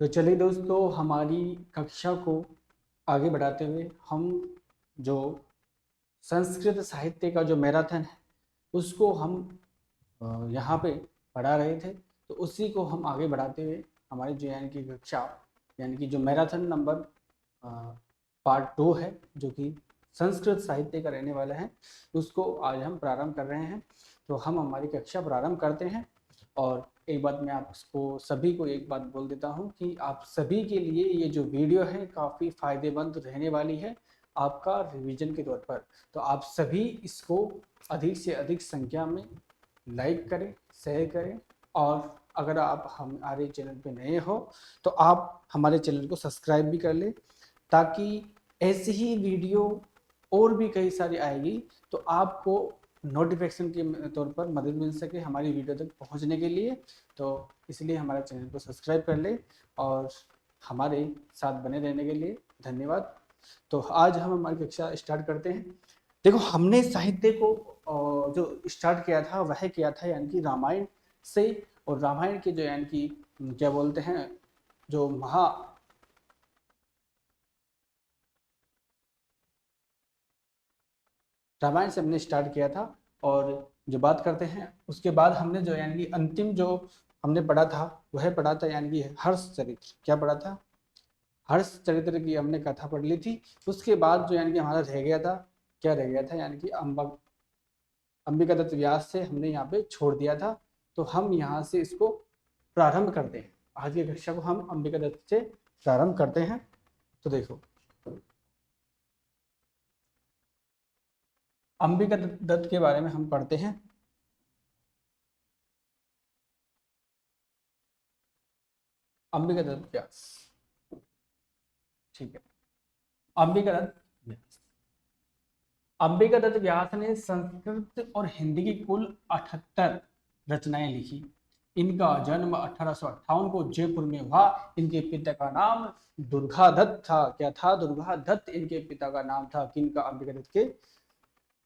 तो चलिए दोस्तों, हमारी कक्षा को आगे बढ़ाते हुए हम जो संस्कृत साहित्य का जो मैराथन है उसको हम यहाँ पे पढ़ा रहे थे। तो उसी को हम आगे बढ़ाते हुए हमारी जो यानी कि कक्षा यानी कि जो मैराथन नंबर पार्ट 2 है, जो कि संस्कृत साहित्य का रहने वाला है, उसको आज हम प्रारंभ कर रहे हैं। तो हम हमारी कक्षा प्रारंभ करते हैं। और एक बात मैं आपको सभी को एक बात बोल देता हूँ कि आप सभी के लिए ये जो वीडियो है काफ़ी फ़ायदेमंद रहने वाली है आपका रिवीजन के तौर पर। तो आप सभी इसको अधिक से अधिक संख्या में लाइक करें, शेयर करें, और अगर आप हमारे चैनल पे नए हो तो आप हमारे चैनल को सब्सक्राइब भी कर लें, ताकि ऐसी ही वीडियो और भी कई सारी आएगी तो आपको नोटिफिकेशन के तौर पर मदद मिल सके हमारी वीडियो तक पहुंचने के लिए। तो इसलिए हमारे चैनल को सब्सक्राइब कर ले और हमारे साथ बने रहने के लिए धन्यवाद। तो आज हम हमारी कक्षा स्टार्ट करते हैं। देखो, हमने साहित्य को जो स्टार्ट किया था वह किया था यानी कि रामायण से। और रामायण के जो यानी कि क्या बोलते हैं, जो रामायण से हमने स्टार्ट किया था। और जो बात करते हैं उसके बाद हमने जो यानी कि अंतिम जो हमने पढ़ा था वह पढ़ा था यानी कि हर्ष चरित्र। क्या पढ़ा था? हर्ष चरित्र की हमने कथा पढ़ ली थी। उसके बाद जो यानी कि हमारा रह गया था, क्या रह गया था, यानी कि अंबिका दत्त व्यास से हमने यहाँ पे छोड़ दिया था। तो हम यहाँ से इसको प्रारंभ करते हैं। आज की कक्षा को हम अंबिका दत्त से प्रारंभ करते हैं। तो देखो, अंबिका दत्त के बारे में हम पढ़ते हैं। अंबिका दत्त व्यास, ठीक है। अंबिका दत्त व्यास, अंबिका दत्त व्यास ने संस्कृत और हिंदी की कुल 78 रचनाएं लिखी। इनका जन्म 1858 को जयपुर में हुआ। इनके पिता का नाम दुर्गादत्त था। क्या था? दुर्गादत्त इनके पिता का नाम था। किनका? अंबिका दत्त के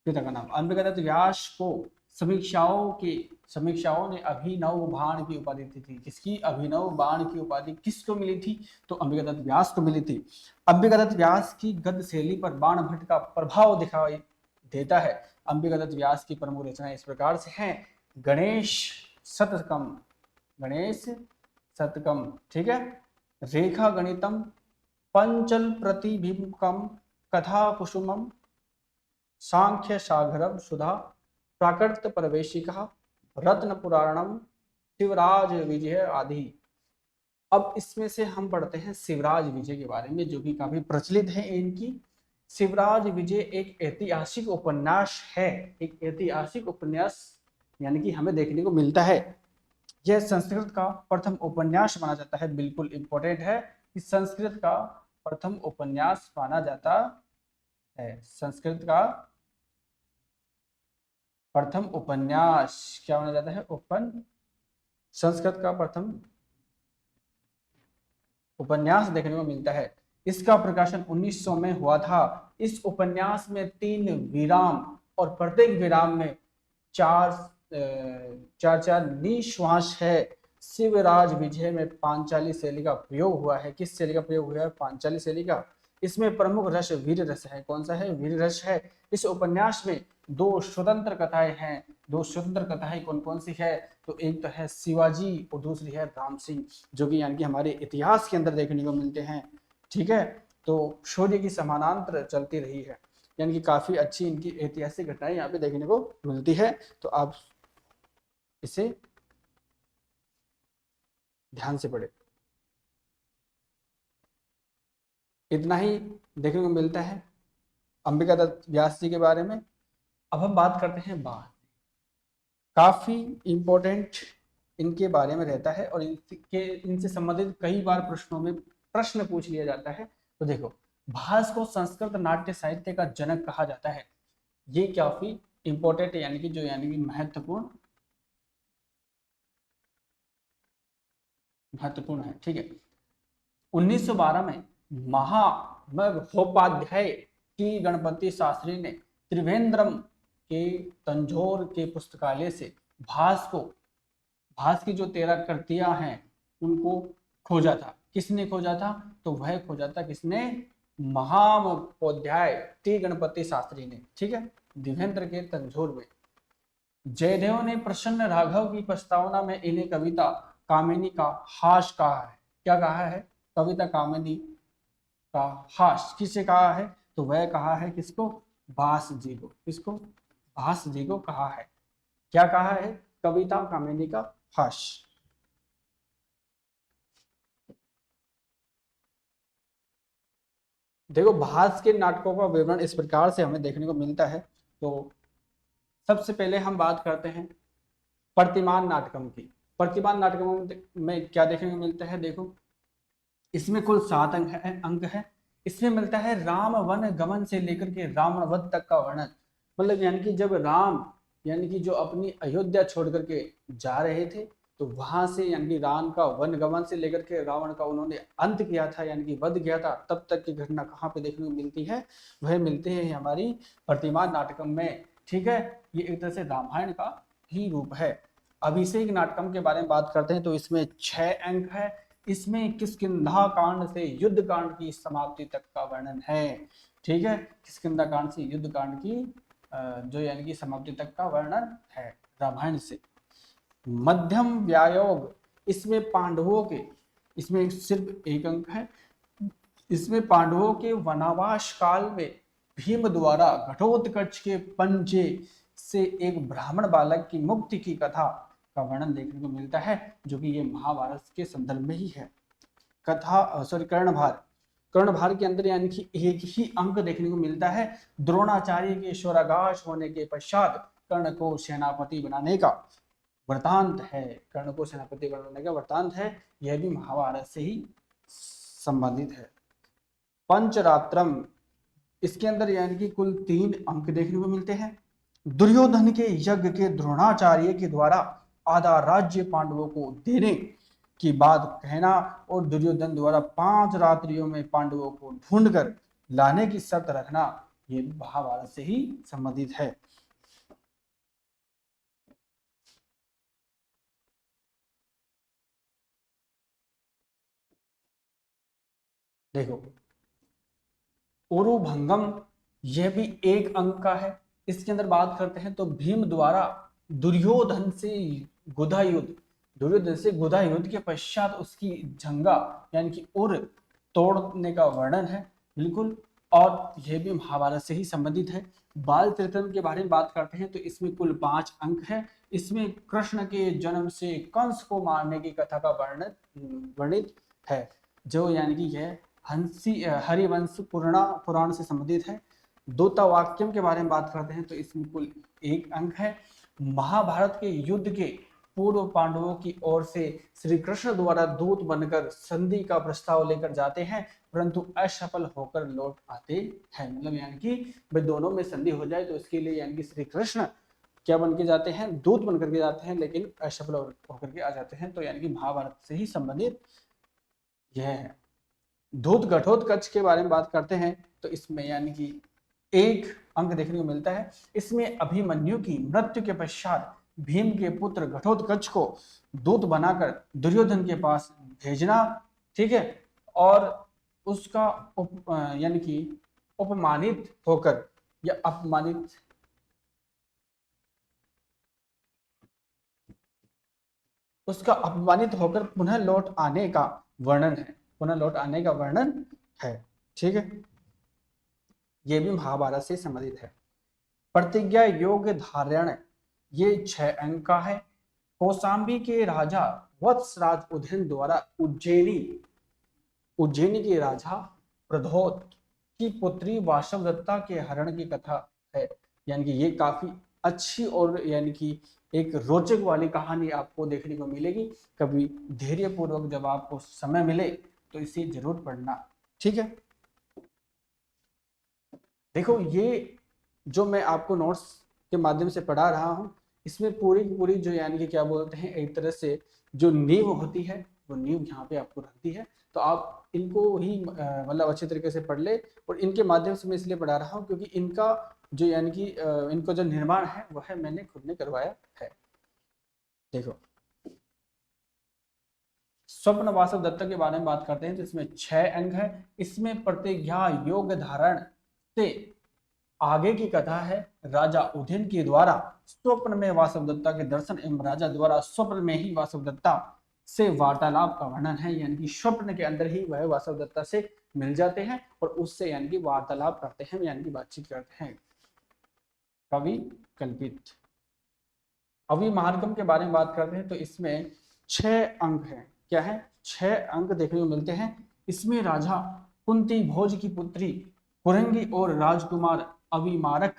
पिता का नाम। अंबिका दत्त व्यास को समीक्षाओं ने अभिनव बाण की उपाधि दी थी। किसकी? अभिनव बाण की उपाधि किसको मिली थी? तो अंबिका दत्त व्यास को मिली थी। अंबिका दत्त व्यास की गद्य शैली पर बाण भट्ट का प्रभाव दिखाई देता है। अंबिका दत्त व्यास की प्रमुख रचनाएं इस प्रकार से हैं। गणेश शतकम, गणेश शतकम, ठीक है। रेखा गणितम, पंचल प्रतिबिंबकम, कथा कुसुमम, सांख्य सागरम सुधा, प्राकृत प्रवेशिका, रत्न पुराणम, शिवराज विजय आदि। अब इसमें से हम पढ़ते हैं शिवराज विजय के बारे में, जो कि काफी प्रचलित है इनकी। शिवराज विजय एक ऐतिहासिक उपन्यास है। एक ऐतिहासिक उपन्यास यानी कि हमें देखने को मिलता है। यह संस्कृत का प्रथम उपन्यास माना जाता है। बिल्कुल इंपॉर्टेंट है कि संस्कृत का प्रथम उपन्यास माना जाता है। संस्कृत का प्रथम उपन्यास क्या माना जाता है? संस्कृत का प्रथम उपन्यास देखने को मिलता है। इसका प्रकाशन 1900 में हुआ था। इस उपन्यास में 3 विराम और प्रत्येक विराम में चार चार निश्वास है। शिवराज विजय में पांचाली शैली का प्रयोग हुआ है। किस शैली का प्रयोग हुआ है? पांचाली शैली का। इसमें प्रमुख रस वीर रस है। कौन सा है? वीर रस है। इस उपन्यास में 2 स्वतंत्र कथाएं हैं। 2 स्वतंत्र कथाएं कौन कौन सी है? तो एक तो है शिवाजी और दूसरी है राम सिंह, जो कि यानी कि हमारे इतिहास के अंदर देखने को मिलते हैं। ठीक है, तो शौर्य की समानांतर चलती रही है, यानी कि काफी अच्छी इनकी ऐतिहासिक घटनाएं यहाँ पे देखने को मिलती है। तो आप इसे ध्यान से पढ़े। इतना ही देखने को मिलता है अंबिका दत्त व्यास जी के बारे में। अब हम बात करते हैं बाद, काफी इंपॉर्टेंट इनके बारे में रहता है और इनसे संबंधित कई बार प्रश्नों में प्रश्न पूछ लिया जाता है। तो देखो, भास को संस्कृत नाट्य साहित्य का जनक कहा जाता है। ये काफी इंपॉर्टेंट है, यानी कि जो यानी कि महत्वपूर्ण है। ठीक है। 1912 में महामहोपाध्याय की गणपति शास्त्री ने त्रिवेंद्रम के तंजौर के पुस्तकालय से भास की जो 13 कृतियां हैं उनको खोजा था। किसने खोजा था? तो वह खोजा था किसने? महामहोपाध्याय टी गणपति शास्त्री ने। ठीक है, दिव्येंद्र के तंजोर में। जयदेव ने प्रसन्न राघव की प्रस्तावना में इन्हें कविता कामिनी का हास कहा है। क्या कहा है? कविता कामिनी का हास किसे कहा है? तो वह कहा है किसको? भास जी को। किसको? भास जी को कहा है। क्या कहा है? कविता कामिनी का हास। देखो, भास के नाटकों का विवरण इस प्रकार से हमें देखने को मिलता है। तो सबसे पहले हम बात करते हैं प्रतिमान नाटकम की। प्रतिमान नाटकम में क्या देखने को मिलता है? देखो, इसमें कुल 7 अंक है। इसमें मिलता है राम वन गमन से लेकर के रावण वध तक का वर्णन। मतलब यानी कि जब राम यानी कि जो अपनी अयोध्या छोड़ करके जा रहे थे, तो वहां से यानी कि राम का वन गमन से लेकर के रावण का उन्होंने अंत किया था, यानी कि वध किया था, तब तक की घटना कहाँ पे देखने को मिलती है? वह मिलती है हमारी प्रतिमान नाटकम में। ठीक है, ये एक तरह से रामायण का ही रूप है। अभिषेक नाटकम के बारे में बात करते हैं तो इसमें 6 अंक है। इसमें किष्किंधा कांड से युद्ध कांड की समाप्ति तक का वर्णन है। ठीक है, किष्किंधा कांड से युद्ध कांड की जो यानी कि समाप्ति तक का वर्णन है रामायण से। मध्यम व्यायोग, इसमें पांडवों के, इसमें सिर्फ 1 अंक है। इसमें पांडवों के वनवास काल में भीम द्वारा घटोत्कच के पंजे से एक ब्राह्मण बालक की मुक्ति की कथा का वर्णन देखने को मिलता है, जो कि ये महाभारत के संदर्भ में ही है। कथा कर्णभार, कर्णभार के अंदर यानी कि एक ही अंक देखने को मिलता है। द्रोणाचार्य के स्वर्गवास होने के पश्चात कर्ण को सेनापति बनाने का वृतांत है। कर्ण को सेनापति बनाने का वृतांत है। यह भी महाभारत से ही संबंधित है। पंचरात्रम, इसके अंदर यानी कि कुल 3 अंक देखने को मिलते हैं। दुर्योधन के यज्ञ के द्रोणाचार्य के द्वारा आधा राज्य पांडवों को देने की बात कहना और दुर्योधन द्वारा 5 रात्रियों में पांडवों को ढूंढकर लाने की शर्त रखना, ये महाभारत से ही संबंधित है। देखो, उरुभंगम, यह भी 1 अंक का है। इसके अंदर बात करते हैं तो भीम द्वारा दुर्योधन से गुदा युद्ध, दुर्योधन से गुदा युद्ध के पश्चात उसकी जंगा यानी कि उर तोड़ने का वर्णन है। बिल्कुल, और यह भी महाभारत से ही संबंधित है। बाल त्रितम के बारे में बात करते हैं तो इसमें कुल 5 अंक है। इसमें कृष्ण के जन्म से कंस को मारने की कथा का वर्णित है, जो यानी कि यह हरिवंश पुराण से संबंधित है। दूता वाक्यम के बारे में बात करते हैं तो इसमें कुल 1 अंक है। महाभारत के युद्ध के पूर्व पांडवों की ओर से श्री कृष्ण द्वारा दूत बनकर संधि का प्रस्ताव लेकर जाते हैं, परंतु असफल होकर लौट आते हैं। मतलब यानी कि भाई दोनों में संधि हो जाए तो इसके लिए यानी कि श्री कृष्ण क्या बन के जाते हैं? दूत बन करके जाते हैं, लेकिन असफल होकर के आ जाते हैं। तो यानी कि महाभारत से ही संबंधित यह है। धूत घटोत्कच के बारे में बात करते हैं तो इसमें यानी कि 1 अंक देखने को मिलता है। इसमें अभिमन्यु की मृत्यु के पश्चात भीम के पुत्र घटोत्कच को दूत बनाकर दुर्योधन के पास भेजना। ठीक है, और उसका यानी कि अपमानित होकर या अपमानित उसका अपमानित होकर पुनः लौट आने का वर्णन है। पुनः लौट आने का वर्णन है। ठीक है, यह भी महाभारत से संबंधित है। प्रतिज्ञा योग धारण, ये 6 अंक का है। कौशाम्बी के राजा वत्सराज उदयन द्वारा उज्जैनी के राजा प्रधोत की पुत्री वासवदत्ता के हरण की कथा है। यानी कि ये काफी अच्छी और यानी कि एक रोचक वाली कहानी आपको देखने को मिलेगी। कभी धैर्य पूर्वक जब आपको समय मिले तो इसे जरूर पढ़ना। ठीक है, देखो, ये जो मैं आपको नोट्स के माध्यम से पढ़ा रहा हूँ, इसमें पूरी पूरी जो यानी कि क्या बोलते हैं, एक तरह से जो नींव होती है वो नींव यहाँ पे आपको रखती है। तो आप इनको ही मतलब अच्छे तरीके से पढ़ ले। और इनके माध्यम से मैं इसलिए पढ़ा रहा हूँ क्योंकि इनका जो यानी कि इनको जो निर्माण है वह मैंने खुद ने करवाया है। देखो, स्वप्न वासव दत्त के बारे में बात करते हैं तो इसमें 6 अंक है। इसमें प्रतिज्ञा योग धारण से आगे की कथा है। राजा उदयन के द्वारा स्वप्न में वासव दत्ता के दर्शन एवं राजा द्वारा स्वप्न में ही वासव दत्ता से वार्तालाप का वर्णन है, यानी कि स्वप्न के अंदर ही वह वासव दत्ता से मिल जाते हैं और उससे यानी कि वार्तालाप करते हैं, यानी कि बातचीत करते हैं। कवि कल्पित। अभी महारकम के बारे में बात करते हैं तो इसमें 6 अंक हैं। क्या है? 6 अंक देखने को मिलते हैं। इसमें राजा कुंती भोज की पुत्री कुरंगी और राजकुमार अविमारक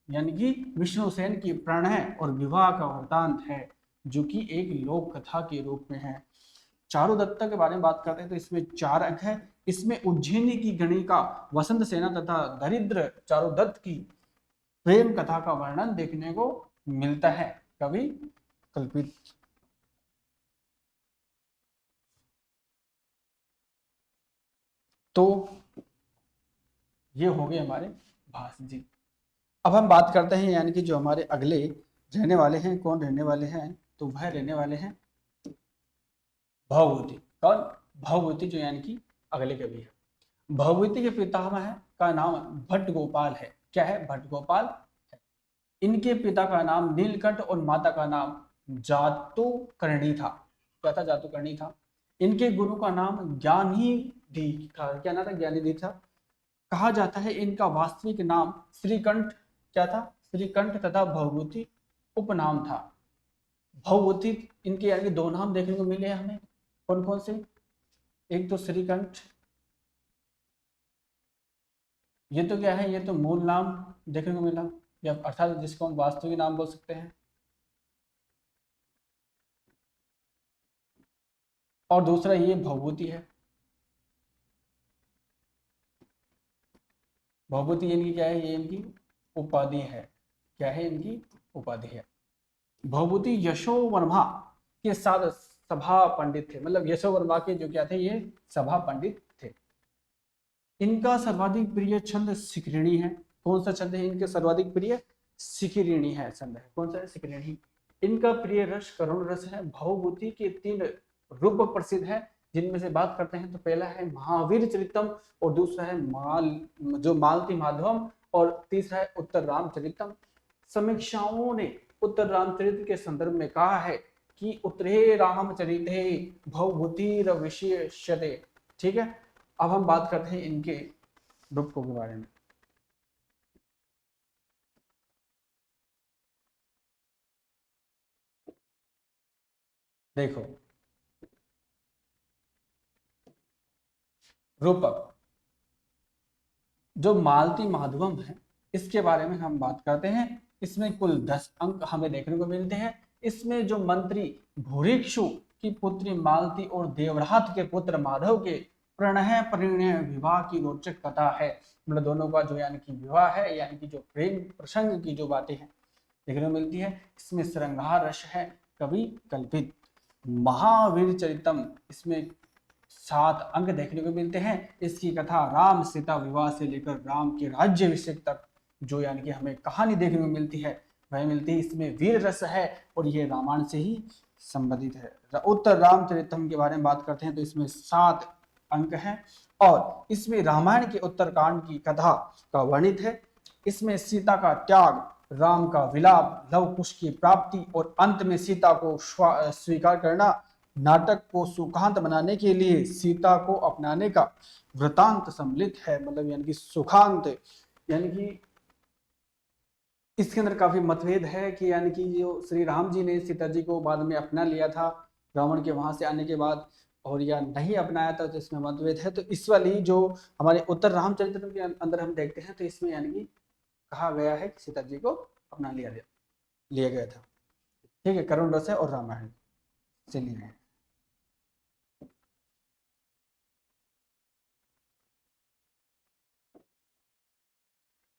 यानी कि विष्णुसेन की प्रणय और विवाह का वृतांत है, जो कि एक लोक कथा के रूप में है। चारुदत्त के बारे में बात करते हैं तो इसमें 4 अंक है। इसमें उज्जैनी की गणिका वसंत सेना तथा दरिद्र चारुदत्त की प्रेम कथा का वर्णन देखने को मिलता है। कवि कल्पित। तो ये हो गए हमारे भास जी। अब हम बात करते हैं यानी कि जो हमारे अगले रहने वाले हैं, कौन रहने वाले हैं, तो वह रहने वाले हैं भवभूति। कौन? भवभूति, जो यानी कि अगले कवि है। भवभूति के पितामह का नाम भट्ट गोपाल है। क्या है? भट्ट गोपाल है। इनके पिता का नाम नीलकंठ और माता का नाम जातुकर्णी था। क्या था? जातुकर्णी था। इनके गुरु का नाम ज्ञानीधि था। क्या नाम था? ज्ञानीधि था। कहा जाता है इनका वास्तविक नाम श्रीकंठ क्या था? श्रीकंठ तथा भवभूति उपनाम था। भवभूति इनके यानी 2 नाम देखने को मिले हैं हमें। कौन कौन से? एक तो श्रीकंठ, ये तो क्या है? ये तो मूल नाम देखने को मिला, या अर्थात जिसको हम वास्तविक नाम बोल सकते हैं। और दूसरा ये भवभूति है। भवभूति इनकी क्या है? ये इनकी उपाधि है। क्या है? इनकी उपाधि है। भवभूति यशोवर्मा के साथ सभा पंडित थे। मतलब यशोवर्मा के जो क्या थे? ये सभा पंडित थे। इनका सर्वाधिक प्रिय छंद सिकरिणी है। कौन सा छंद है इनके सर्वाधिक प्रिय? सिकरिणी है छंद है। कौन सा है? सिकरिणी। इनका प्रिय रस करुण रस है। भवभूति के 3 रूप प्रसिद्ध है, जिनमें से बात करते हैं तो पहला है महावीर चरितम, और दूसरा है मालती माधवम, और तीसरा है उत्तर रामचरितम। समीक्षाओं ने उत्तर रामचरित के संदर्भ में कहा है कि उत्तरे रामचरिते भवभूतिर विशेष्यते। ठीक है। अब हम बात करते हैं इनके रूपों के बारे में। देखो, रूपक जो मालती माधवम है, इसके बारे में हम बात करते हैं। इसमें कुल 10 अंक हमें देखने को मिलते हैं। इसमें जो मंत्री भूरिक्षु की पुत्री मालती और देवरात के पुत्र माधव के प्रणय परिणय विवाह की रोचक कथा है। मतलब दोनों का जो यानी कि विवाह है, यानी कि जो प्रेम प्रसंग की जो बातें हैं देखने को मिलती है। इसमें श्रृंगार रस है। कवि कल्पित। महावीर चरितम, इसमें 7 अंक देखने को मिलते हैं। इसकी कथा राम सीता विवाह से लेकर राम के राज्याभिषेक तक जो यानी कि हमें कहानी देखने को मिलती है वह मिलती है। इसमें वीर रस है और ये रामायण से ही संबंधित है। उत्तर रामचरितम के बारे में बात करते हैं तो इसमें 7 अंक हैं और इसमें रामायण के उत्तरकांड की कथा का वर्णित है। इसमें सीता का त्याग, राम का विलाप, लव कुश की प्राप्ति और अंत में सीता को स्वीकार करना, नाटक को सुखांत बनाने के लिए सीता को अपनाने का वृतांत सम्मिलित है। मतलब यानी कि सुखांत, यानी कि इसके अंदर काफी मतभेद है कि यानी कि जो श्री राम जी ने सीता जी को बाद में अपना लिया था रावण के वहां से आने के बाद, और या नहीं अपनाया था, तो इसमें मतभेद है। तो इस वाली जो हमारे उत्तर रामचरित्र के अंदर हम देखते हैं तो इसमें यानी कि कहा गया है कि सीता जी को अपना लिया गया था। ठीक है। करुण रस है और रामायण से लिए हैं।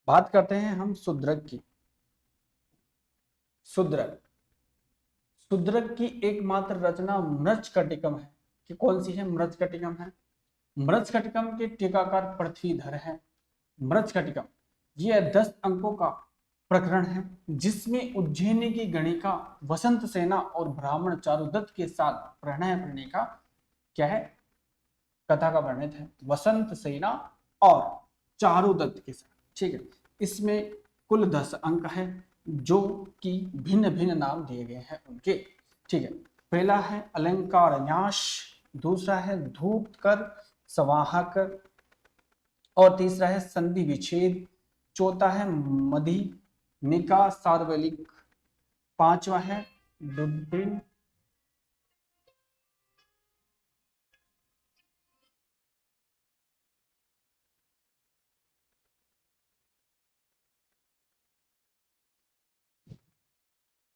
बात करते हैं हम शूद्रक की। शूद्रक की एकमात्र रचना मृच्छकटिकम है। कि कौन सी है? मृच्छकटिकम है। मृच्छकटिकम के टीकाकार पृथ्वीधर है। मृच्छकटिकम यह 10 अंकों का प्रकरण है, जिसमें उज्जैनी की गणिका वसंत सेना और ब्राह्मण चारुदत्त के साथ प्रणय का क्या है, कथा का वर्णित है वसंत सेना और चारुदत्त के साथ। ठीक है, इसमें कुल 10 अंक है जो कि भिन्न भिन्न नाम दिए गए हैं उनके। ठीक है, पहला है अलंकार न्यास, दूसरा है धूपकर संवाहकर, और तीसरा है संधि विच्छेद, चौथा है मधि निका सार्वलिक, पांचवा है दुर्दिन,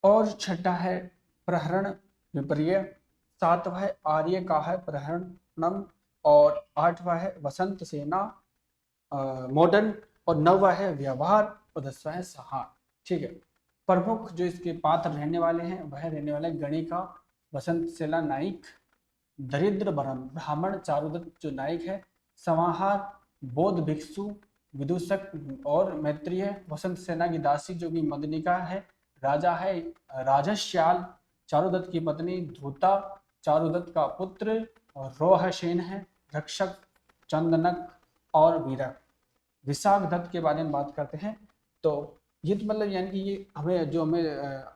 और छठा है प्रहरण विपर्य, सातवां है आर्य का है प्रहरणम, और आठवां है वसंत सेना मॉडर्न, और नौवां है व्यवहार, और 10वां है सहार। ठीक है, प्रमुख जो इसके पात्र रहने वाले हैं वह रहने वाले गणिका वसंत सेना नाइक, दरिद्र ब्राह्मण चारुदत्त जो नायक है, समाहार बौद्ध भिक्षु विदूषक और मैत्रेय, वसंत सेना की दासी जो कि मदनिका है, राजा है राजश्याल, चारुदत्त की पत्नी धूता, चारुदत्त का पुत्र और रोहसेन है, रक्षक चंदनक और वीरक। विशाख दत्त के बारे में बात करते हैं तो ये तो मतलब यानी कि ये हमें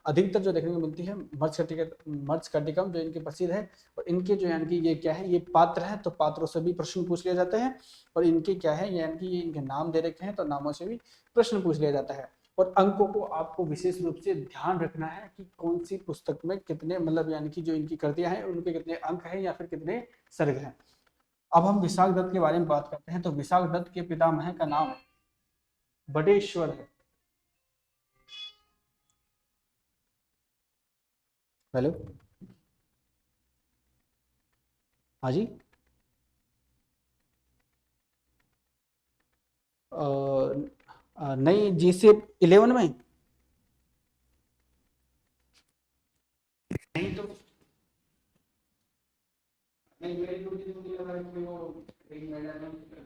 अधिकतर जो देखने को मिलती है मर्त्सकटिकम जो इनके प्रसिद्ध है, और इनके जो यानी कि ये क्या है, ये पात्र है, तो पात्रों से भी प्रश्न पूछ लिया जाते हैं, और इनके क्या है यानी कि ये इनके नाम दे रखे हैं तो नामों से भी प्रश्न पूछ लिया जाता है। और अंकों को आपको विशेष रूप से ध्यान रखना है कि कौन सी पुस्तक में कितने मतलब यानी कि जो इनकी कृतियां हैं उनके कितने अंक हैं या फिर कितने सर्ग हैं। अब हम विशाख दत्त के बारे में बात करते हैं तो विशाख दत्त के पितामह का नाम बटेश्वर है। हेलो, हाँ जी, नहीं जी से 11 में नहीं, तो नहीं मेरी ड्यूटी लगा रखी है, वो एक मैडम है।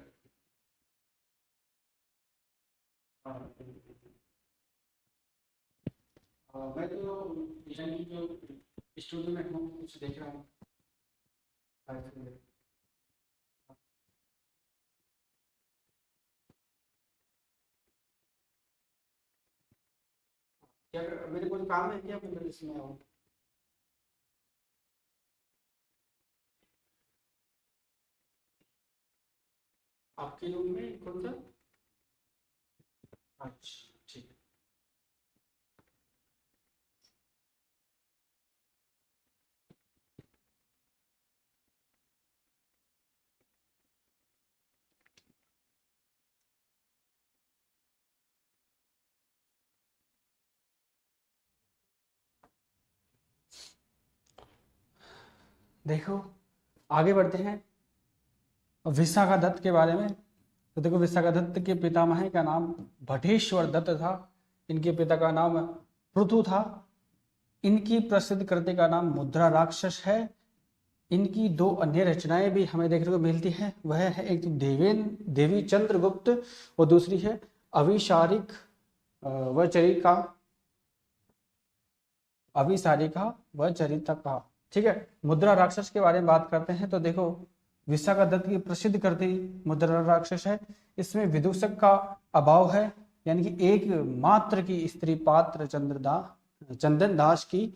हाँ, मैं तो यानी जो स्टूडियो में हूँ कुछ देख रहा हूँ। क्या मेरे को काम है क्या, मैं इसमें आऊँ आपके रूम में कौन सा? अच्छा ठीक है। देखो आगे बढ़ते हैं विशाखादत्त के बारे में। तो देखो विशाखादत्त के पितामह का नाम भटेश्वर दत्त था, इनके पिता का नाम पृथु था, इनकी प्रसिद्ध कृति का नाम मुद्रा राक्षस है। इनकी दो अन्य रचनाएं भी हमें देखने को मिलती हैं, वह है एक तो देवी चंद्रगुप्त और दूसरी है अविसारिक व चरिका अविसारिका व चरितका। ठीक है, मुद्रा राक्षस के बारे में बात करते हैं तो देखो विशाखादत्त की प्रसिद्ध कृति मुद्रा राक्षस है। इसमें विदूषक का अभाव है, यानी कि एक मात्र की स्त्री पात्र चंदन दास की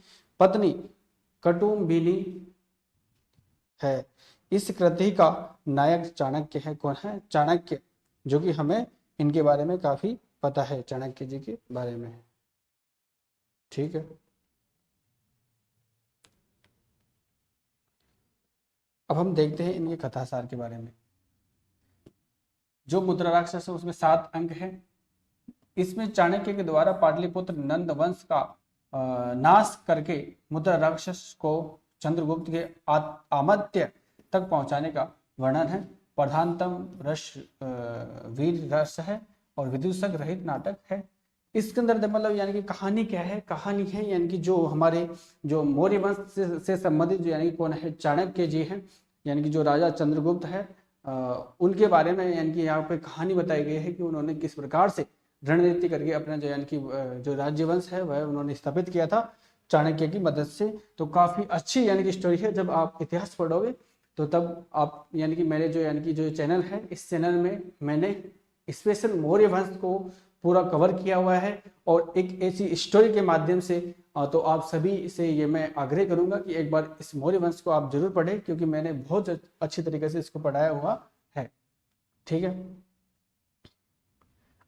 पत्नी कटुम्बिनी है। इस कृति का नायक चाणक्य है। कौन है? चाणक्य, जो कि हमें इनके बारे में काफी पता है, चाणक्य जी के बारे में। ठीक है, अब हम देखते हैं इनके कथासार के बारे में। जो मुद्रा राक्षस है उसमें 7 अंक है। इसमें चाणक्य के द्वारा पाटलिपुत्र नंद वंश का नाश करके मुद्रा राक्षस को चंद्रगुप्त के आमत्य तक पहुंचाने का वर्णन है। प्रधानतम रस वीर रस है और विदूषक रहित नाटक है। इसके अंदर मतलब यानी कि कहानी क्या है? कहानी है यानी कि जो हमारे जो मौर्य वंश से संबंधित जो यानी कि कौन है, चाणक्य जी हैं, यानी कि जो राजा चंद्रगुप्त है, उनके बारे में यानी कि यहाँ पे कहानी बताई गई है कि उन्होंने किस प्रकार से रणनीति करके अपना जो यानी कि जो राज्यवंश है वह उन्होंने स्थापित किया था चाणक्य की मदद से। तो काफी अच्छी यानी कि स्टोरी है। जब आप इतिहास पढ़ोगे तो तब आप यानी कि मेरे जो चैनल है, इस चैनल में मैंने स्पेशल मौर्य वंश को पूरा कवर किया हुआ है और एक ऐसी स्टोरी के माध्यम से तो आप सभी से ये मैं आग्रह करूंगा कि एक बार इस मौर्य वंश को आप जरूर पढ़ें, क्योंकि मैंने बहुत अच्छी तरीके से इसको पढ़ाया हुआ है। ठीक है,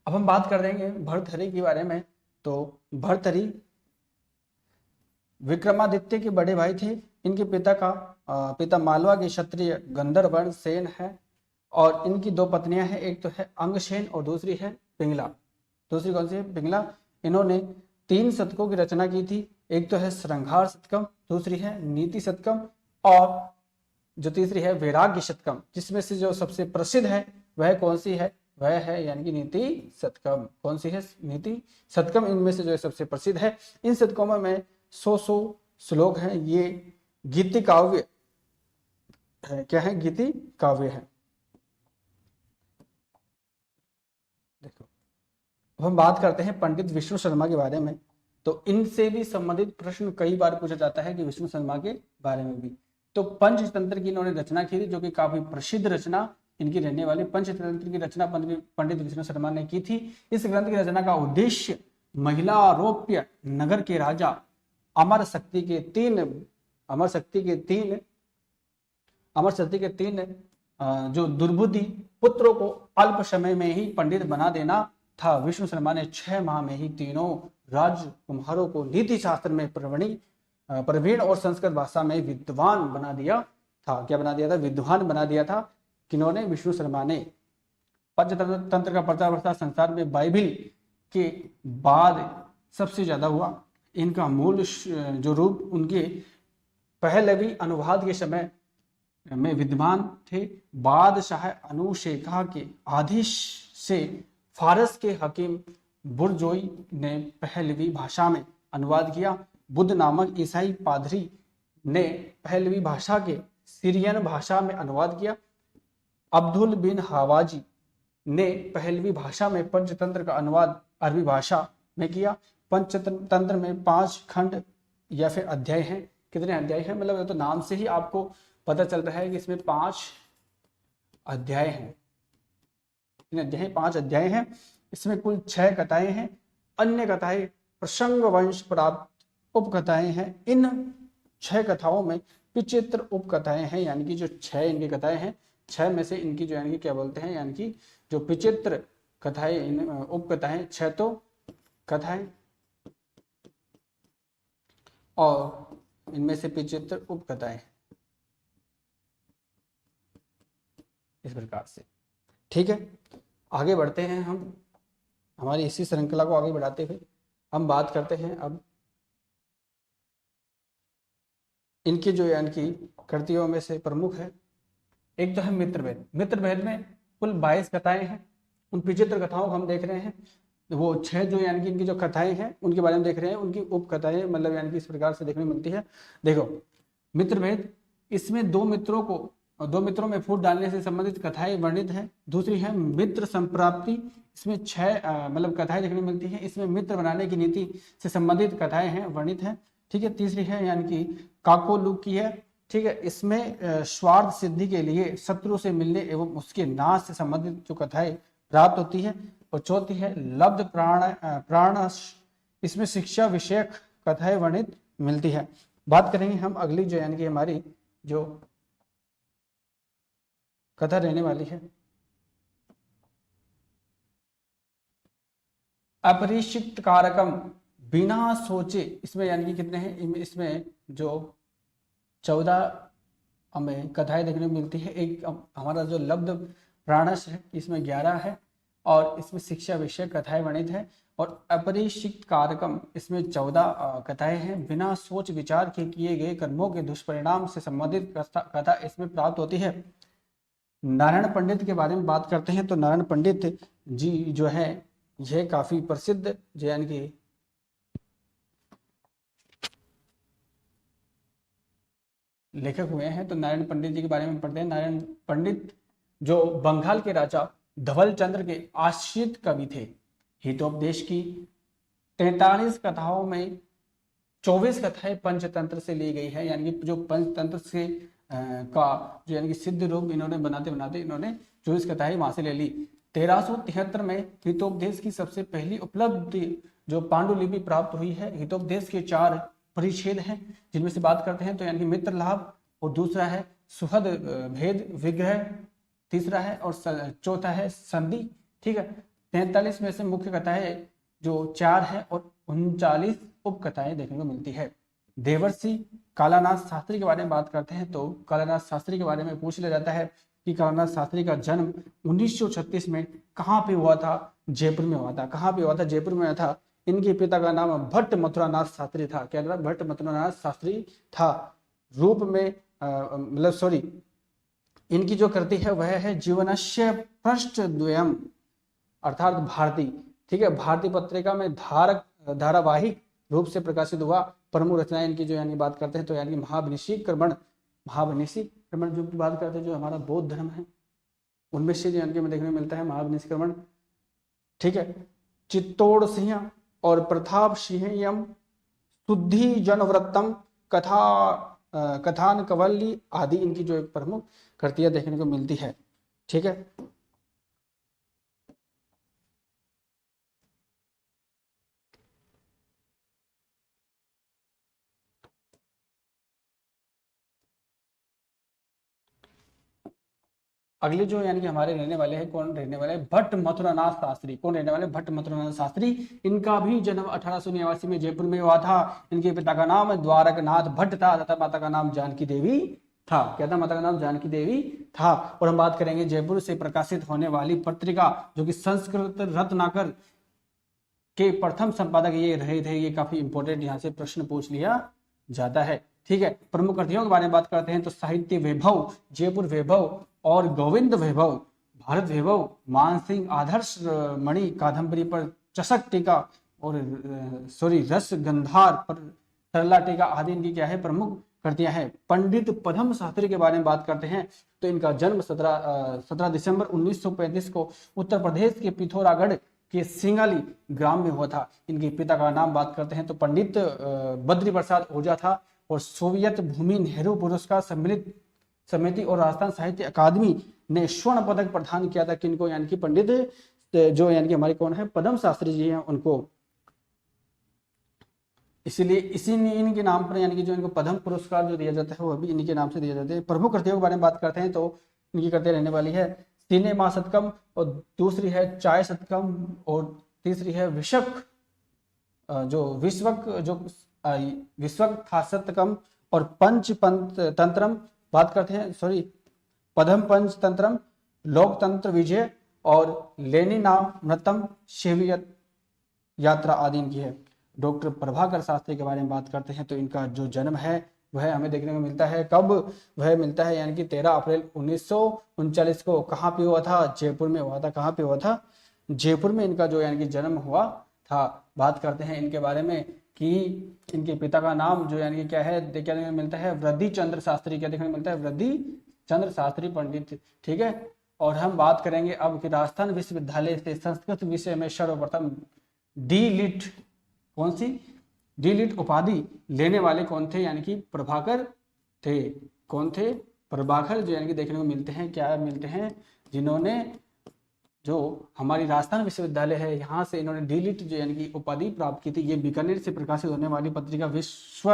अब हम बात कर देंगे भर्तहरि के बारे में। तो भर्तहरि विक्रमादित्य के बड़े भाई थे। इनके पिता मालवा के क्षत्रिय गंधर्व सेन है और इनकी दो पत्नियां हैं, एक तो है अंगसेन और दूसरी है पिंगला। दूसरी कौन सी है? पिंगला। इन्होंने 3 शतकों की रचना की थी, एक तो है श्रृंगार शतकम, दूसरी है नीति शतकम और जो तीसरी है वैराग्य शतकम, जिसमें से जो सबसे प्रसिद्ध है वह कौन सी है? वह है यानी कि नीति शतकम। कौन सी है? नीति शतकम। इनमें से जो सबसे प्रसिद्ध है। इन शतकों में 100 श्लोक हैं। ये गीति काव्य है। क्या है? गीति काव्य है। देखो, अब हम बात करते हैं पंडित विष्णु शर्मा के बारे में। तो इनसे भी संबंधित प्रश्न कई बार पूछा जाता है कि विष्णु शर्मा के बारे में भी। तो पंचतंत्र की इन्होंने रचना की थी, जो कि काफी प्रसिद्ध रचना इनकी रहने वाली पंचतंत्र की रचना पंडित विष्णु शर्मा ने की थी। इस ग्रंथ की रचना का उद्देश्य महिला आरोप्य नगर के राजा अमर शक्ति के तीन जो दुर्बुद्धि पुत्रों को अल्प समय में ही पंडित बना देना था। विष्णु शर्मा ने 6 माह में ही तीनों राजकुमारों को नीति शास्त्र में प्रवीण और संस्कृत भाषा में विद्वान बना दिया था। क्या बना दिया था? विद्वान बना दिया था। किन्होंने? विष्णु शर्मा ने। पंचतंत्र का प्रचार संसार में बाइबिल के बाद सबसे ज्यादा हुआ। इनका मूल जो रूप उनके पहलवी अनुवाद के समय में विद्वान थे। बादशाह अनुशेखा के आदेश से फारस के हकीम बुरजोई ने पहलवी भाषा में अनुवाद किया। बुद्ध नामक ईसाई पादरी ने पहलवी भाषा के सीरियन भाषा में अनुवाद किया। अब्दुल बिन हवाजी ने पहलवी भाषा में पंचतंत्र का अनुवाद अरबी भाषा में किया। पंचतंत्र में 5 खंड या फिर अध्याय हैं। कितने अध्याय हैं? मतलब तो नाम से ही आपको पता चल रहा है कि इसमें 5 अध्याय हैं। 5 अध्याय हैं। इसमें कुल 6 कथाएं हैं। अन्य कथाएं प्रसंग वंश प्राप्त उपकथाएं हैं। इन 6 कथाओं में विचित्र उपकथाएं हैं, यानी कि जो 6 इनकी कथाएं हैं, 6 में से इनकी जो यानी कि क्या बोलते हैं, यानी कि जो विचित्र कथाएं उपकथाएं 6 तो कथाएं और इनमें से विचित्र उपकथाएं इस प्रकार से। ठीक है, आगे बढ़ते हैं हम हमारी इसी श्रृंखला को आगे बढ़ाते हुए हम बात करते हैं अब इनकी जो यानी कि कृतियों में से प्रमुख है। एक तो है मित्रभेद। मित्रभेद में कुल 22 कथाएं हैं। उन विचित्र कथाओं को हम देख रहे हैं। वो 6 जो यानी कि इनकी जो कथाएं हैं उनके बारे में देख रहे हैं। उनकी उप कथाएं मतलब यानी कि इस प्रकार से देखने मिलती है। देखो, मित्रभेद, इसमें 2 मित्रों में फूट डालने से संबंधित कथाएं वर्णित है। दूसरी है मित्र संप्राप्ति। इसमें 6 मतलब कथाएं देखने मिलती है। इसमें मित्र बनाने की नीति से संबंधित कथाएं हैं वर्णित है। ठीक है। तीसरी है यानी कि काकोलूक की है। ठीक है। इसमें स्वार्थ सिद्धि के लिए शत्रु से मिलने एवं उसके नाश से संबंधित जो कथाएं प्राप्त होती है। और चौथी है लब्ध प्राण। इसमें शिक्षा विषयक कथाएं वर्णित मिलती है। बात करेंगे हम अगली जो यानी कि हमारी जो कथा रहने वाली है अपरिशिक्त कारकम, बिना सोचे। इसमें यानी कि कितने हैं? इसमें जो 14 हमें कथाएं देखने को मिलती है। एक हमारा जो लब्ध प्राणस है इसमें 11 है और इसमें शिक्षा विषय कथाएं वर्णित है। और अपरिशिक्त कारकम इसमें 14 कथाएं हैं। बिना सोच विचार के किए गए कर्मों के दुष्परिणाम से संबंधित कथा इसमें प्राप्त होती है। नारायण पंडित के बारे में बात करते हैं तो नारायण पंडित जी जो है यह काफी प्रसिद्ध जो यानी कि लेखक हुए हैं। तो नारायण पंडित जी के बारे में पढ़ते हैं। नारायण पंडित जो बंगाल के राजा धवल चंद्र के आश्रित कवि थे। हितोपदेश की 43 कथाओं में 24 कथाएं पंचतंत्र से ली गई है, यानी कि जो पंचतंत्र से का जो यानी कि सिद्ध रूप इन्होंने बनाते बनाते इन्होंने 24 कथाएं वहां से ले ली। 1373 में हितोपदेश की सबसे पहली उपलब्धि जो पांडुलिपि प्राप्त हुई है। हितोपदेश के 4 परिच्छेद हैं, जिनमें से बात करते हैं तो यानी कि मित्र लाभ, और दूसरा है सुहद भेद विग्रह, तीसरा है, और चौथा है संधि। ठीक है, 43 में से मुख्य कथाएं जो 4 है और 39 उप कथाएं देखने को मिलती है। देवर्षि कालानाथ शास्त्री के बारे में बात करते हैं तो कालानाथ शास्त्री के बारे में पूछ लिया जाता है कि कालानाथ शास्त्री का जन्म 1936 में कहाँ पे हुआ था? जयपुर में हुआ था। कहाँ पे हुआ था? जयपुर में हुआ था। इनके पिता का नाम भट्ट मथुरानाथ शास्त्री था। क्या नाम? भट्ट मथुरानाथ शास्त्री था। रूप में मतलब सॉरी, इनकी जो कृति है वह है जीवनस्य पृष्ठ द्वयम, अर्थात भारती। ठीक है, भारतीय पत्रिका में धारावाहिक रूप से प्रकाशित हुआ। प्रमुख रचनाएं इनकी जो यानी बात करते हैं तो यानी महावनिशी क्रमण जो की बात करते हैं जो हमारा बौद्ध धर्म है उनमें से जो यानी में देखने को मिलता है महावनिशी क्रमण। ठीक है, चित्तौड़ सिंह और प्रताप सिंहयम, शुद्धि जनव्रतम, कथान कवल्ली आदि इनकी जो एक प्रमुख कृतियां देखने को मिलती है। ठीक है, अगले जो यानी कि हमारे रहने वाले हैं, कौन रहने वाले? भट्ट मथुरानाथ शास्त्री। कौन रहने वाले? भट्ट मथुरानाथ शास्त्री। इनका भी जन्म 1889 में जयपुर में हुआ था। इनके पिता का नाम द्वारकनाथ भट्ट था तथा माता का नाम जानकी देवी था। क्या था? माता का नाम जानकी देवी था। और हम बात करेंगे जयपुर से प्रकाशित होने वाली पत्रिका जो कि संस्कृत रत्नाकर के प्रथम संपादक ये रहे थे। ये काफी इंपॉर्टेंट यहाँ से प्रश्न पूछ लिया जाता है। ठीक है, प्रमुख कृतियों के बारे में बात करते हैं तो साहित्य वैभव, जयपुर वैभव और गोविंद वैभव, भारत वैभव, मानसिंह आदर्श मणि कादम्बरी पर चषक टीका और रस गंधार पर सरला टीका आदि इनकी क्या है? प्रमुख कृतियां हैं। पंडित पद्म शास्त्री के बारे में बात करते हैं तो इनका जन्म 17 दिसंबर 1935 को उत्तर प्रदेश के पिथौरागढ़ के सिंगाली ग्राम में हुआ था। इनके पिता का नाम बात करते हैं तो पंडित बद्री प्रसाद ओझा था। और सोवियत भूमि नेहरू पुरस्कार सम्मिलित समिति और राजस्थान साहित्य अकादमी ने स्वर्ण पदक प्रदान किया था किनको? यानी कि पंडित जो यानी कि हमारे कौन है? पद्म शास्त्री जी हैं उनको। इसीलिए इनके नाम पर यानी कि जो इनको पद्म पुरस्कार जो दिया जाता है वो भी इन्हीं के नाम से दिया जाता है। प्रमुख कृतियों के बारे में बात करते हैं तो इनकी कृतियां रहने वाली है सिनेमा शतकम, और दूसरी है चाय शतकम, और तीसरी है विश्वक शतकम, और पंच तंत्रम बात करते हैं पद्म पंच तंत्रम, लोकतंत्र विजय और लेनिनामृतम शिवयत यात्रा आदि इनकी है। डॉक्टर प्रभाकर शास्त्री के बारे में बात करते हैं तो इनका जो जन्म है वह हमें देखने को मिलता है। कब वह मिलता है? यानी कि 13 अप्रैल 1939 को। कहाँ पे हुआ था? जयपुर में हुआ था। कहाँ पे हुआ था? जयपुर में इनका जो यानी कि जन्म हुआ था। बात करते हैं इनके बारे में कि इनके पिता का नाम जो यानी कि क्या है? देखने को मिलता है वृद्धि चंद्र शास्त्री। क्या देखने को मिलता है? वृद्धि चंद्र शास्त्री पंडित। ठीक है, और हम बात करेंगे अब कि राजस्थान विश्वविद्यालय से संस्कृत विषय में सर्वप्रथम डी.लिट कौन सी? डी.लिट उपाधि लेने वाले कौन थे? यानी कि प्रभाकर थे। कौन थे? प्रभाकर, जो यानी कि देखने को मिलते हैं। क्या मिलते हैं? जिन्होंने जो हमारी राजस्थान विश्वविद्यालय है यहाँ से इन्होंने डी.लिट जो यानी कि उपाधि प्राप्त की थी। ये बीकानेर से प्रकाशित होने वाली पत्रिका विश्व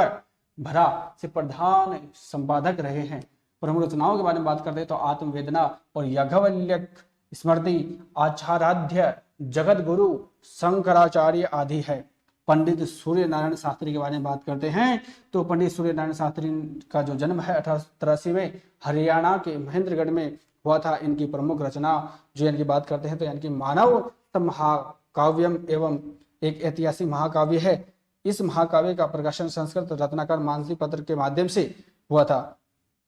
भरा से प्रधान संपादक रहे हैं। प्रमुख रचनाओं के बारे में बात करते हैं तो आत्मवेदना और याज्ञवल्क्य स्मृति, आचाराध्य, जगत गुरु, शंकराचार्य आदि है। पंडित सूर्य नारायण शास्त्री के बारे में बात करते हैं तो पंडित सूर्य नारायण शास्त्री का जो जन्म है 1883 में हरियाणा के महेंद्रगढ़ में हुआ था। इनकी प्रमुख रचना जो इनकी बात करते हैं तो यानी कि मानव महाकाव्यम एवं एक ऐतिहासिक महाकाव्य है। इस महाकाव्य का प्रकाशन संस्कृत रत्नाकर मानसी पत्र के माध्यम से हुआ था।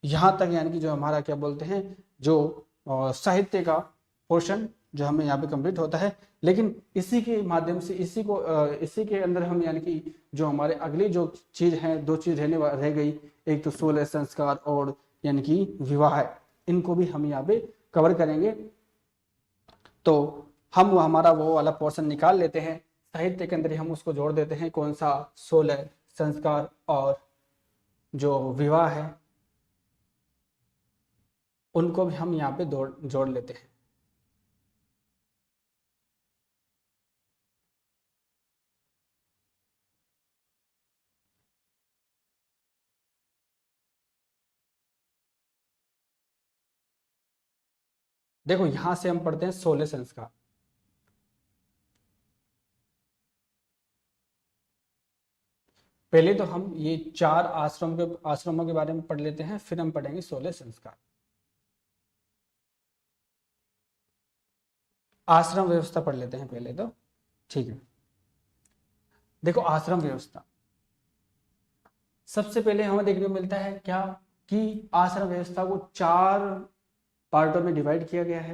यहाँ तक यानी कि जो हमारा क्या बोलते हैं जो साहित्य का पोर्शन जो हमें यहाँ पे कंप्लीट होता है। लेकिन इसी के माध्यम से इसी के अंदर हम यानी कि जो हमारे अगली जो चीज है, 2 चीज रह गई। एक तो 16 संस्कार और यानी कि विवाह है। इनको भी हम यहाँ पे कवर करेंगे। तो हम हमारा वो वाला पोर्शन निकाल लेते हैं, साहित्य के अंदर ही हम उसको जोड़ देते हैं। कौन सा? 16 संस्कार और जो विवाह है उनको भी हम यहाँ पे जोड़ लेते हैं। देखो यहां से हम पढ़ते हैं 16 संस्कार। पहले तो हम ये 4 आश्रमों के बारे में पढ़ लेते हैं, फिर हम पढ़ेंगे 16 संस्कार। आश्रम व्यवस्था पढ़ लेते हैं पहले तो, ठीक है। देखो आश्रम व्यवस्था सबसे पहले हमें देखने को मिलता है क्या कि आश्रम व्यवस्था को 4 पार्टों में डिवाइड किया गया है।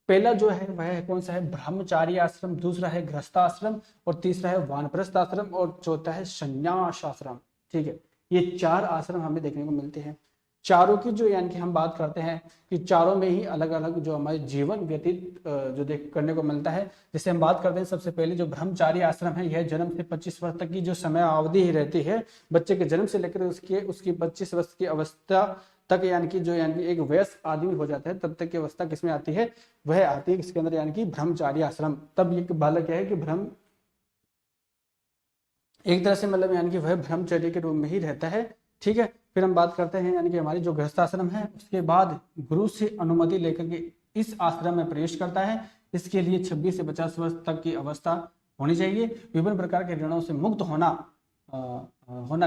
पहला जो है वह है कौन सा है, ब्रह्मचारी आश्रम, दूसरा है गृहस्थ आश्रम, और तीसरा है वानप्रस्थ आश्रम, और चौथा है संन्यास आश्रम। ठीक है, ये 4 आश्रम हमें देखने को मिलते हैं। चारों की जो यानी कि हम बात करते हैं कि चारों में ही अलग अलग जो हमारे जीवन व्यतीत जो देख करने को मिलता है। जैसे हम बात करते हैं सबसे पहले जो ब्रह्मचारी आश्रम है, यह जन्म से 25 वर्ष तक की जो समय अवधि ही रहती है, बच्चे के जन्म से लेकर उसकी 25 वर्ष की अवस्था तक, यानी कि जो यानी कि एक वयस्क आदमी हो जाता है तब तक की अवस्था किसमें आती है, वह आती है इसके अंदर यानी कि ब्रह्मचारी आश्रम। तब ये बालक क्या है कि एक तरह से मतलब यानी कि वह ब्रह्मचर्य के रूप में ही रहता है। ठीक है, फिर हम बात करते हैं यानी कि हमारी जो गृहस्थ आश्रम है, उसके बाद गुरु से अनुमति लेकर के इस आश्रम में प्रवेश करता है। इसके लिए 26 से 50 वर्ष तक की अवस्था होनी चाहिए। विभिन्न प्रकार के ऋणों से मुक्त होना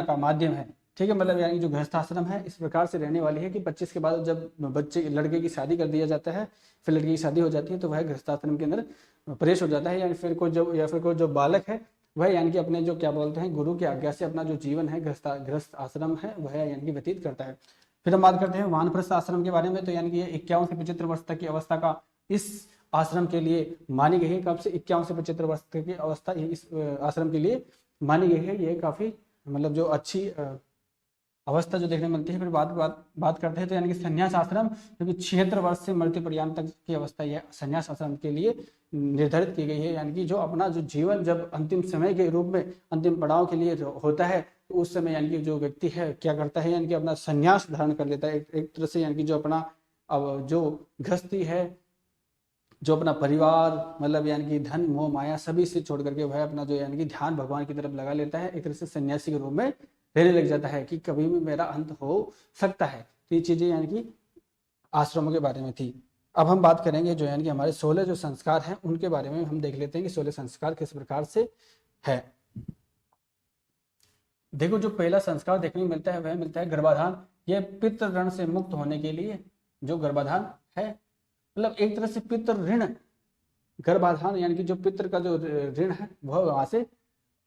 का माध्यम है। ठीक है, मतलब यानी जो गृहस्थ आश्रम है इस प्रकार से रहने वाली है कि 25 के बाद जब लड़के की शादी कर दिया जाता है, फिर लड़की की शादी हो जाती है, तो वह गृहस्थ आश्रम के अंदर प्रवेश हो जाता है। या फिर कोई जो बालक है वह यानी कि अपने जो क्या बोलते हैं गुरु की आज्ञा से अपना जो जीवन है गृहस्थ आश्रम है वह यानी कि व्यतीत करता है। फिर हम बात करते हैं वानप्रस्थ आश्रम के बारे में। तो यानी कि ये 51 से 75 वर्ष तक की अवस्था का इस आश्रम के लिए मानी गई है। कब से 51 से 75 वर्ष तक की अवस्था इस आश्रम के लिए मानी गई है। ये काफी मतलब जो अच्छी अवस्था जो देखने मिलती है। फिर बात करते हैं तो यानी कि संन्यास आश्रम, क्योंकि 76 वर्ष से मृत्यु पर्यंत तक की अवस्था यह संन्यास आश्रम के लिए निर्धारित की गई है। यानी कि जो अपना जो जीवन जब अंतिम समय के रूप में अंतिम पड़ाव के लिए होता है, तो उस समय यानी कि जो व्यक्ति है क्या करता है, यानी कि अपना संन्यास धारण कर लेता है एक तरह से। यानी कि जो अपना अब जो गृहस्थी है, जो अपना परिवार मतलब यानी कि धन मोह माया सभी से छोड़ करके वह अपना जो यानी कि ध्यान भगवान की तरफ लगा लेता है। एक तरह से सन्यासी के रूप में रहने लग जाता है कि कभी भी मेरा अंत हो सकता है। तो ये चीजें यानी कि आश्रमों के बारे में थी। अब हम बात करेंगे जो यानी कि हमारे 16 जो संस्कार हैं उनके बारे में हम देख लेते हैं कि 16 संस्कार किस प्रकार से है। देखो जो पहला संस्कार देखने को मिलता है वह मिलता है गर्भाधान। यह पितृ ऋण से मुक्त होने के लिए जो गर्भाधान है, मतलब एक तरह से पितृ ऋण गर्भाधान यानी कि जो पितृ का जो ऋण है वह वहां से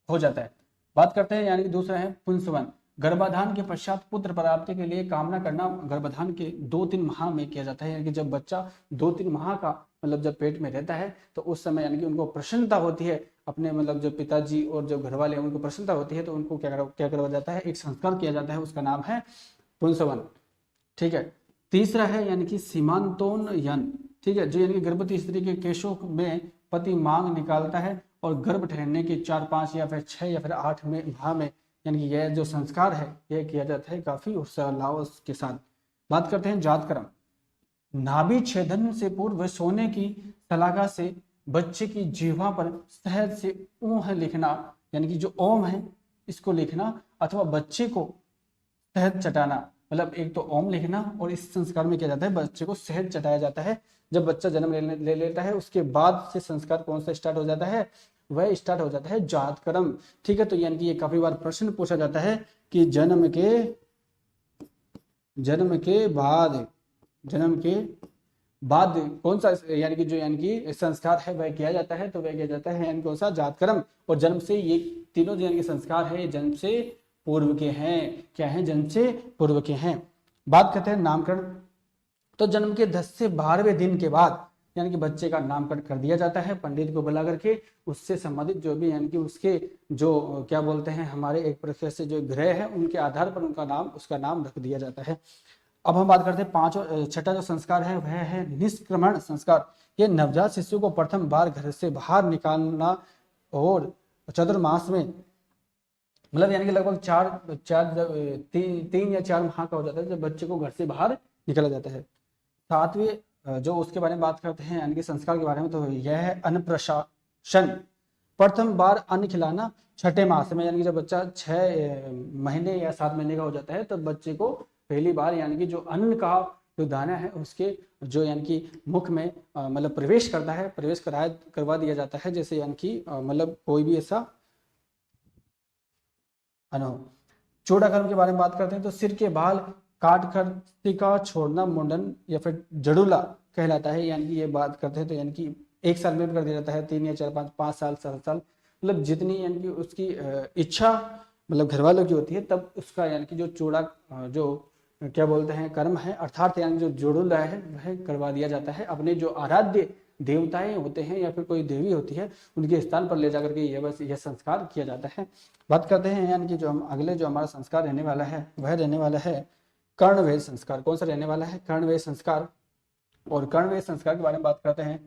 हो जाता है। बात करते हैं यानी कि दूसरा है पुंसवन। गर्भाधान के पश्चात पुत्र प्राप्ति के लिए कामना करना गर्भाधान के 2-3 माह में किया जाता है। यानी कि जब बच्चा 2-3 माह का मतलब जब पेट में रहता है तो उस समय यानी कि उनको प्रसन्नता होती है, अपने मतलब जो पिताजी और जो घर वाले हैं उनको प्रसन्नता होती है, तो उनको क्या करवा जाता है, एक संस्कार किया जाता है, उसका नाम है पुंसवन। ठीक है, तीसरा है यानी कि सीमांतोन्नयन। ठीक है, जो यानी कि गर्भवती स्त्री के केशों में पति मांग निकालता है और गर्भ ठहरने के 4-5 या फिर 6 या फिर 8 माह में यानी कि यह जो संस्कार है यह किया जाता है काफी उत्साह के साथ। बात करते हैं जातकर्म। नाभि छेदन से पूर्व सोने की सलाखा से बच्चे की जीवा पर शहद से ऊह लिखना, यानी कि जो ओम है इसको लिखना, अथवा बच्चे को शहद चटाना। मतलब एक तो ओम लिखना और इस संस्कार में किया जाता है बच्चे को शहद चटाया जाता है। जब बच्चा जन्म ले लेता है उसके बाद से संस्कार कौन सा स्टार्ट हो जाता है, वह स्टार्ट हो जाता है जातकर्म। ठीक है, तो यानी कि ये काफी बार प्रश्न पूछा जाता है कि जन्म के बाद कौन सा यानी कि जो यानी कि संस्कार है वह किया जाता है, तो वह किया जाता है यानी कौन सा, जातकर्म। और जन्म से ये तीनों यानी कि संस्कार है जन्म से पूर्व के हैं। क्या है, जन्म से पूर्व के हैं। बात करते हैं नामकरण। तो जन्म के 10 से 12वें दिन के बाद यानी कि बच्चे का नामकरण कर दिया जाता है पंडित को बुला करके। उससे संबंधित जो भी यानी कि उसके जो क्या बोलते हैं हमारे एक प्रकार से जो ग्रह है उनके आधार पर उसका नाम रख दिया जाता है। अब हम बात करते हैं छठा जो संस्कार है वह है निष्क्रमण संस्कार। यह नवजात शिशु को प्रथम बार घर से बाहर निकालना और चतुर्मास में मतलब यानी कि लगभग 3 या 4 माह का हो जाता है जब बच्चे को घर से बाहर निकला जाता है। सातवें जो उसके बारे में बात करते हैं यानी कि संस्कार के बारे में, तो यह है अन्नप्राशन। प्रथम बार अन्न खिलाना 6ठे मास में, यानी कि जब बच्चा 6 महीने या 7 महीने का हो जाता है तब बच्चे को पहली बार यानी कि जो अन्न का जो दाना है उसके जो यानी कि मुख में मतलब प्रवेश करता है, प्रवेश करवा दिया जाता है। जैसे यानी कि मतलब कोई भी ऐसा चूड़ाकर्म के बारे में बात करते हैं तो सिर के बाल काट कर टीका छोड़ना मुंडन या फिर जड़ूला कहलाता है। यानी कि ये बात करते हैं तो यानी कि 1 साल में भी कर दिया जाता है, 3 या 4 5 साल 7 साल, मतलब जितनी यानी कि उसकी इच्छा मतलब घर वालों की होती है तब उसका यानी कि जो चूड़ा जो क्या बोलते हैं कर्म है अर्थात यानी जो जोड़ूला है वह करवा दिया जाता है। अपने जो आराध्य देवताएं होते हैं या फिर कोई देवी होती है उनके स्थान पर ले जाकर के यह संस्कार किया जाता है। बात करते हैं यानी कि जो हम अगले जो हमारा संस्कार रहने वाला है वह रहने वाला है कर्णवेद संस्कार। कौन सा रहने वाला है? कर्णवेद संस्कार। और कर्णवेद संस्कार के बारे में बात करते हैं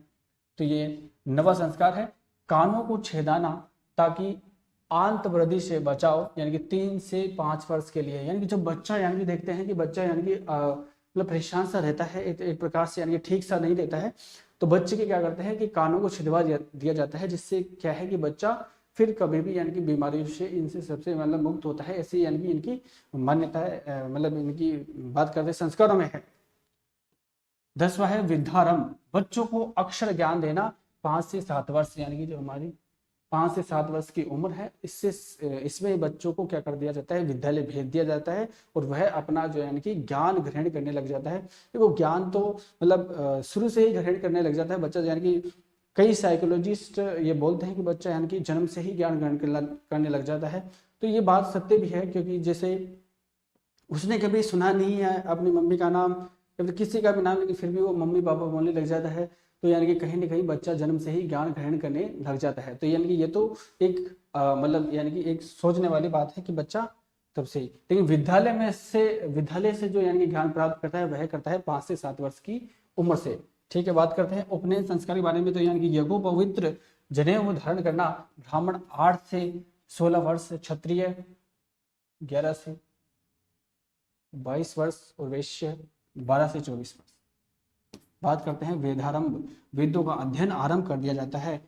तो ये नवा संस्कार है, कानों को छेदाना ताकि आंत वृद्धि से बचाओ, यानी कि 3 से 5 वर्ष के लिए। यानी कि जब बच्चा यानी कि देखते हैं कि बच्चा यानी कि मतलब परेशान सा रहता है, एक प्रकार से यानी कि ठीक सा नहीं रहता है, तो बच्चे के क्या करते हैं कि कानों को छिदवा दिया जाता है, जिससे क्या है कि बच्चा फिर कभी भी यानी कि बीमारियों से इनसे सबसे मतलब मुक्त होता है। ऐसी यानी कि इनकी मान्यता है, मतलब इनकी बात करते हैं संस्कारों में है। 10वां है विद्यारंभ, बच्चों को अक्षर ज्ञान देना 5 से 7 वर्ष, यानी कि जो हमारी 5 से 7 वर्ष की उम्र है इसमें बच्चों को क्या कर दिया जाता है, विद्यालय भेज दिया जाता है और वह अपना जो यानी कि ज्ञान ग्रहण करने लग जाता है। देखो ज्ञान तो मतलब शुरू से ही ग्रहण करने लग जाता है बच्चा, यानी कि कई साइकोलॉजिस्ट ये बोलते हैं कि बच्चा यानी कि जन्म से ही ज्ञान ग्रहण करने लग जाता है। तो ये बात सत्य भी है, क्योंकि जैसे उसने कभी सुना नहीं है अपनी मम्मी का नाम या फिर किसी का भी नाम, लेकिन फिर भी वो मम्मी पापा बोलने लग जाता है, तो यानी कि कहीं ना कहीं बच्चा जन्म से ही ज्ञान ग्रहण करने लग जाता है। तो यानी कि ये तो एक मतलब यानी कि एक सोचने वाली बात है कि बच्चा तब से ही, लेकिन विद्यालय से जो यानी कि ज्ञान प्राप्त करता है वह करता है 5 से 7 वर्ष की उम्र से। ठीक है, बात करते हैं उपनयन संस्कार के बारे में, तो यानी कि यज्ञोपवित्र जनेऊ धारण करना ब्राह्मण 8 से 16 वर्ष, क्षत्रिय 11 से 22 वर्ष और वैश्य 12 से 24 वर्ष। बात करते हैं वेदारंभ, वेदों का अध्ययन आरंभ कर दिया जाता है।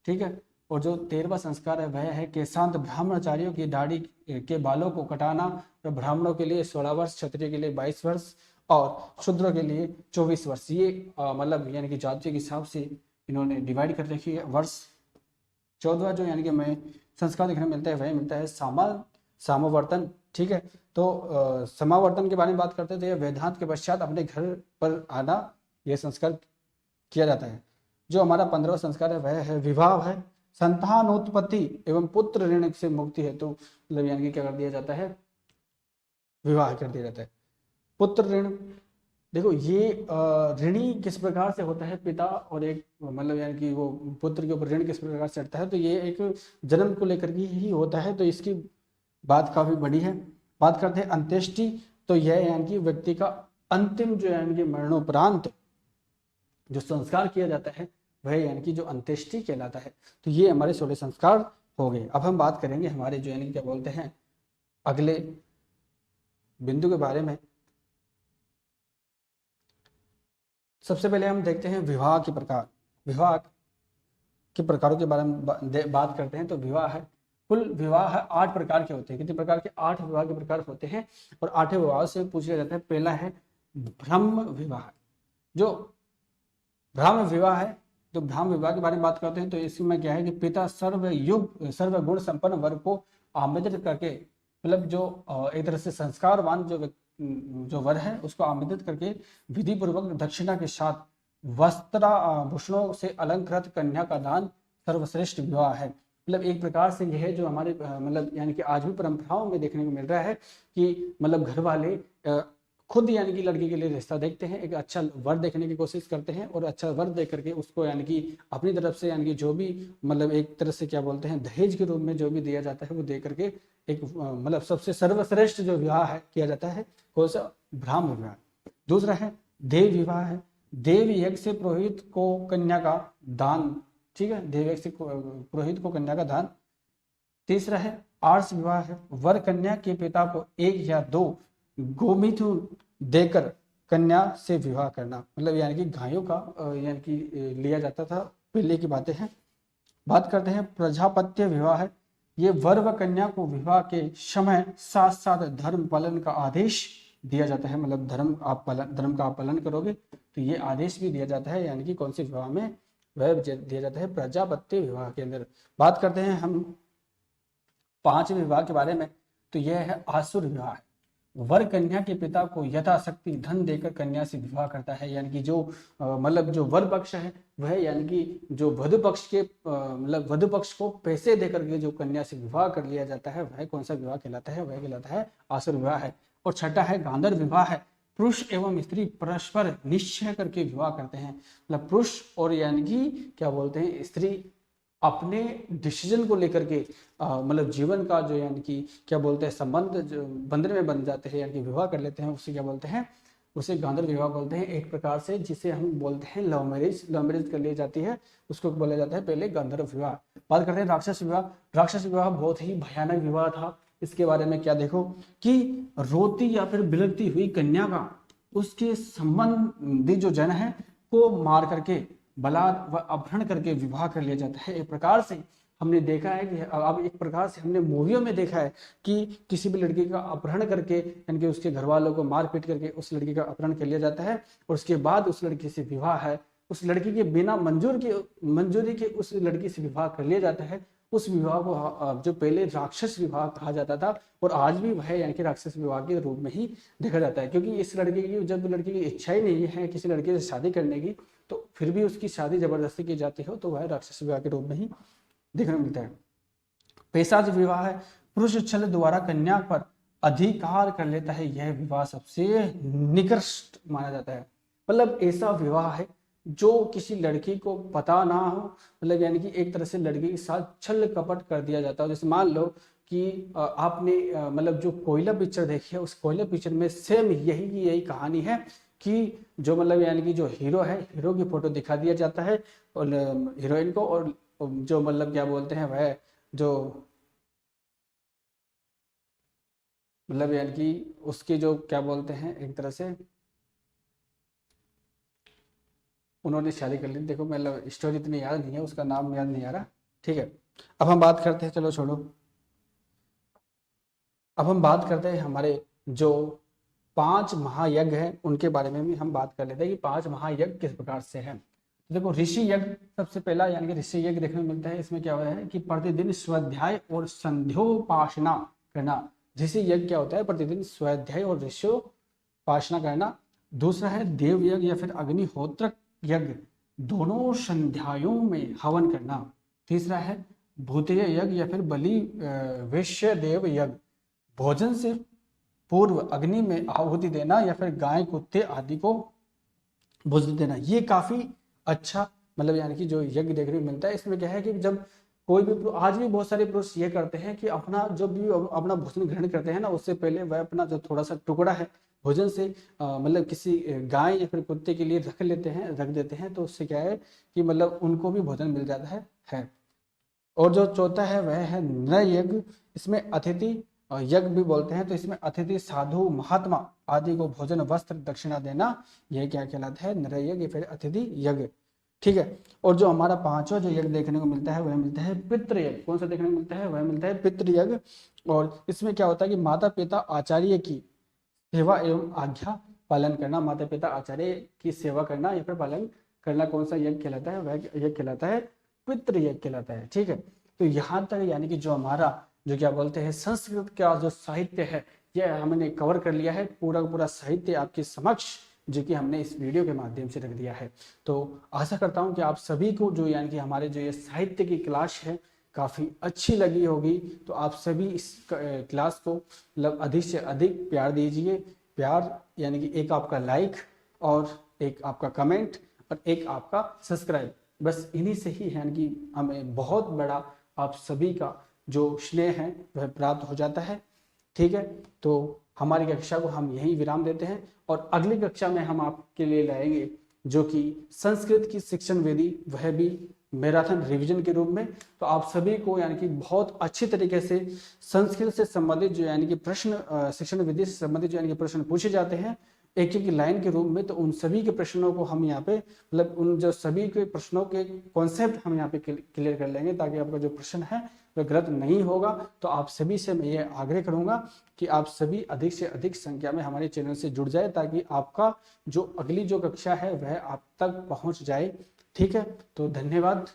ठीक है, और जो 13वां संस्कार है वह है केशांत, ब्राह्मणाचार्यों की दाढ़ी के बालों को कटाना। तो ब्राह्मणों के लिए 16 वर्ष, क्षत्रिय के लिए 22 वर्ष और शूद्रों के लिए 24 वर्ष। ये मतलब यानी कि जातियों के हिसाब से इन्होंने डिवाइड कर रखी है वर्ष। 14वां जो यानी कि हमें संस्कार देखने मिलता है वह मिलता है समावर्तन। ठीक है, तो समावर्तन के बारे में बात करते थे, वेदांत के पश्चात अपने घर पर आना, यह संस्कार किया जाता है। जो हमारा 15वां संस्कार है वह है विवाह है, संतानोत्पत्ति एवं पुत्र ऋण से मुक्ति है। तो मतलब यानी कि क्या कर दिया जाता है, विवाह कर दिया जाता है। पुत्र ऋण, देखो ये ऋणी किस प्रकार से होता है, पिता और एक मतलब यानी कि वो पुत्र के ऊपर ऋण किस प्रकार से चढ़ता है, तो ये एक जन्म को लेकर ही होता है, तो इसकी बात काफी बड़ी है। बात करते हैं अंत्येष्टि, तो यह यानी कि व्यक्ति का अंतिम जो यानी कि मरणोपरांत जो संस्कार किया जाता है वह यानी कि जो अंत्येष्टि कहलाता है। तो ये हमारे 16 संस्कार हो गए। अब हम बात करेंगे हमारे जो यानी क्या बोलते हैं अगले बिंदु के बारे में। सबसे पहले हम देखते हैं विवाह के प्रकार। विवाह के प्रकारों के बारे में बात करते हैं तो विवाह है, कुल विवाह 8 प्रकार के होते हैं। कितने प्रकार के? 8 विवाह के प्रकार होते हैं और 8 विवाह से पूछा जाता है। पहला है ब्रह्म विवाह। जो ब्राह्म विवाह है, तो ब्राह्म विवाह के बारे में बात करते हैं तो इसमें क्या है कि पिता सर्वगुण संपन्न वर्ग को आमंत्रित करके, मतलब जो एक तरह से संस्कारवान जो वर है उसको आमंत्रित करके विधि पूर्वक दक्षिणा के साथ वस्त्राभूषणों से अलंकृत कन्या का दान सर्वश्रेष्ठ विवाह है। मतलब एक प्रकार से यह जो हमारे मतलब यानी कि आज भी परंपराओं में देखने को मिल रहा है कि मतलब घर वाले खुद यानी कि लड़की के लिए रिश्ता देखते हैं, एक अच्छा वर देखने की कोशिश करते हैं और अच्छा वर देख करके उसको यानी कि अपनी तरफ से यानी कि जो भी मतलब एक तरह से क्या बोलते हैं दहेज के रूप में जो भी दिया जाता है वो दे करके एक मतलब सबसे सर्वश्रेष्ठ जो विवाह है किया जाता है, कौन सा? ब्राह्म विवाह। दूसरा है देव विवाह है, देव यज्ञ से पुरोहित को कन्या का दान। ठीक है, देव यज्ञ से पुरोहित को कन्या का दान। तीसरा है आर्ष विवाह है वर कन्या के पिता को 1 या 2 गोमिथुन देकर कन्या से विवाह करना, मतलब यानी कि गायों का यानी कि लिया जाता था, पहले की बातें हैं। बात करते हैं प्रजापत्य विवाह है, ये वर व कन्या को विवाह के समय साथ साथ धर्म पालन का आदेश दिया जाता है, मतलब धर्म का आप पालन करोगे तो ये आदेश भी दिया जाता है, यानी कि कौन से विवाह में वह दिया जाता है, प्रजापत्य विवाह के अंदर। बात करते हैं हम 5वें विवाह के बारे में, तो यह है आसुर विवाह। वर कन्या के पिता को यथाशक्ति धन देकर कन्या से विवाह करता है, यानी कि जो मतलब जो वर पक्ष है वह यानी कि जो वधु पक्ष के मतलब वधु पक्ष को पैसे देकर के जो कन्या से विवाह कर लिया जाता है वह कौन सा विवाह कहलाता है, वह कहलाता है आसुर विवाह है। और छठा है गांधर्व विवाह है, पुरुष एवं स्त्री परस्पर निश्चय करके विवाह करते हैं, मतलब पुरुष और यानी कि क्या बोलते हैं स्त्री अपने डिसीजन को लेकर के मतलब जीवन का जो यानी कि क्या बोलते हैं संबंध जो बंधन में बन जाते हैं, यानी कि विवाह कर लेते हैं, उसे क्या बोलते हैं, उसे गांधर्व विवाह बोलते हैं। एक प्रकार से जिसे हम बोलते हैं लव मैरिज कर ली जाती है, उसको बोला जाता है पहले गांधर्व विवाह। बात करते हैं राक्षस विवाह। राक्षस विवाह बहुत ही भयानक विवाह था। इसके बारे में क्या देखो कि रोती या फिर बिलखती हुई कन्या का उसके संबंधी जो जन है को मार करके बलात् व अपहरण करके विवाह कर लिया जाता है। एक प्रकार से हमने देखा है कि अब एक प्रकार से हमने मूवियों में देखा है कि किसी भी लड़की का अपहरण करके यानी कि उसके घर वालों को मार पीट करके उस लड़की का अपहरण कर लिया जाता है और उसके बाद उस लड़की से विवाह है, उस लड़की के बिना मंजूरी के उस लड़की से विवाह कर लिया जाता है। उस विवाह को जो पहले राक्षस विवाह कहा जाता था और आज भी वह यानी कि राक्षस विवाह के रूप में ही देखा जाता है, क्योंकि इस लड़के की जब लड़की की इच्छा ही नहीं है किसी लड़के से शादी करने की तो फिर भी उसकी शादी जबरदस्ती की जाती हो तो वह राक्षस विवाह के रूप में ही देखने को मिलता है। पैशाच विवाह है, पुरुष छल द्वारा कन्या पर अधिकार कर लेता है, यह विवाह सबसे निकृष्ट माना जाता है। मतलब ऐसा विवाह है जो किसी लड़की को पता ना हो, मतलब यानी कि एक तरह से लड़की के साथ छल कपट कर दिया जाता है। जैसे मान लो कि आपने मतलब जो कोयला पिक्चर देखी है, उस कोयला पिक्चर में सेम यही कहानी है कि जो मतलब यानी कि जो हीरो है, हीरो की फोटो दिखा दिया जाता है और हीरोइन को, और जो मतलब क्या बोलते हैं वह जो मतलब यानी कि उसकी जो क्या बोलते हैं एक तरह से उन्होंने शादी कर ली। देखो मतलब स्टोरी इतनी याद नहीं है, उसका नाम याद नहीं आ रहा, ठीक है। अब हम बात करते हैं, चलो छोड़ो, अब हम बात करते हैं हमारे जो 5 महायज्ञ हैं उनके बारे में भी हम बात कर लेते हैं कि 5 महायज्ञ किस प्रकार से हैं। तो देखो ऋषि यज्ञ सबसे पहला यानी कि ऋषि यज्ञ देखने को मिलता है। इसमें क्या होता है कि प्रतिदिन स्वाध्याय और संध्योपासना करना। ऋषि यज्ञ क्या होता है, प्रतिदिन स्वाध्याय और ऋषियोपासना करना। दूसरा है देव यज्ञ या फिर अग्निहोत्र यज्ञ, दोनों संध्यायों में हवन करना। तीसरा है भूतेय यज्ञ या फिर बलि वैश्य देव यज्ञ, भोजन से पूर्व अग्नि में आहुति देना या फिर गाय कुत्ते आदि को भोजन देना। ये काफी अच्छा मतलब यानी कि जो यज्ञ देखने को मिलता है। इसमें क्या है कि जब कोई भी आज भी बहुत सारे पुरुष ये करते हैं कि अपना जो भी अपना भोजन ग्रहण करते हैं ना, उससे पहले वह अपना जो थोड़ा सा टुकड़ा है भोजन से मतलब किसी गाय या फिर कुत्ते के लिए रख देते हैं, तो उससे क्या है कि मतलब उनको भी भोजन मिल जाता है। और जो चौथा है वह है नृ यज्ञ, इसमें अतिथि यज्ञ भी बोलते हैं। तो इसमें अतिथि साधु महात्मा आदि को भोजन वस्त्र दक्षिणा देना, यह क्या कहलाता है, नृ यज्ञ फिर अतिथि यज्ञ, ठीक है। और जो हमारा 5वां जो यज्ञ देखने को मिलता है वह मिलता है पितृ यज्ञ। कौन सा देखने को मिलता है, वह मिलता है पितृ यज्ञ। और इसमें क्या होता है कि माता पिता आचार्य की सेवा एवं आज्ञा पालन करना, माता पिता आचार्य की सेवा करना या फिर पालन करना कौन सा यज्ञ कहलाता है, वह यज्ञ कहलाता है पितृ यज्ञ कहलाता है, ठीक है। तो यहाँ तक यानी कि जो हमारा जो क्या बोलते हैं संस्कृत का जो साहित्य है यह हमने कवर कर लिया है, पूरा साहित्य आपके समक्ष जो कि हमने इस वीडियो के माध्यम से रख दिया है। तो आशा करता हूँ कि आप सभी को जो यानी कि हमारे जो ये साहित्य की क्लास है काफ़ी अच्छी लगी होगी। तो आप सभी इस क्लास को मतलब अधिक से अधिक प्यार दीजिए। प्यार यानी कि एक आपका लाइक और एक आपका कमेंट और एक आपका सब्सक्राइब, बस इन्हीं से ही यानी कि हमें बहुत बड़ा आप सभी का जो स्नेह है वह प्राप्त हो जाता है, ठीक है। तो हमारी कक्षा को हम यहीं विराम देते हैं और अगली कक्षा में हम आपके लिए लाएंगे जो कि संस्कृत की शिक्षण विधि, वह भी मैराथन रिवीजन के रूप में। तो आप सभी को यानी कि बहुत अच्छी तरीके से संस्कृत से संबंधित जो यानी कि प्रश्न, शिक्षण विधि से संबंधित जो यानी कि प्रश्न पूछे जाते हैं एक एक लाइन के रूप में, तो उन सभी के प्रश्नों को हम यहाँ पे मतलब उन जो सभी के प्रश्नों के कॉन्सेप्ट हम यहाँ पे क्लियर कर लेंगे, ताकि आपका जो प्रश्न है वह गलत नहीं होगा। तो आप सभी से मैं ये आग्रह करूंगा कि आप सभी अधिक से अधिक संख्या में हमारे चैनल से जुड़ जाए, ताकि आपका जो अगली जो कक्षा है वह आप तक पहुंच जाए। ठीक है, तो धन्यवाद।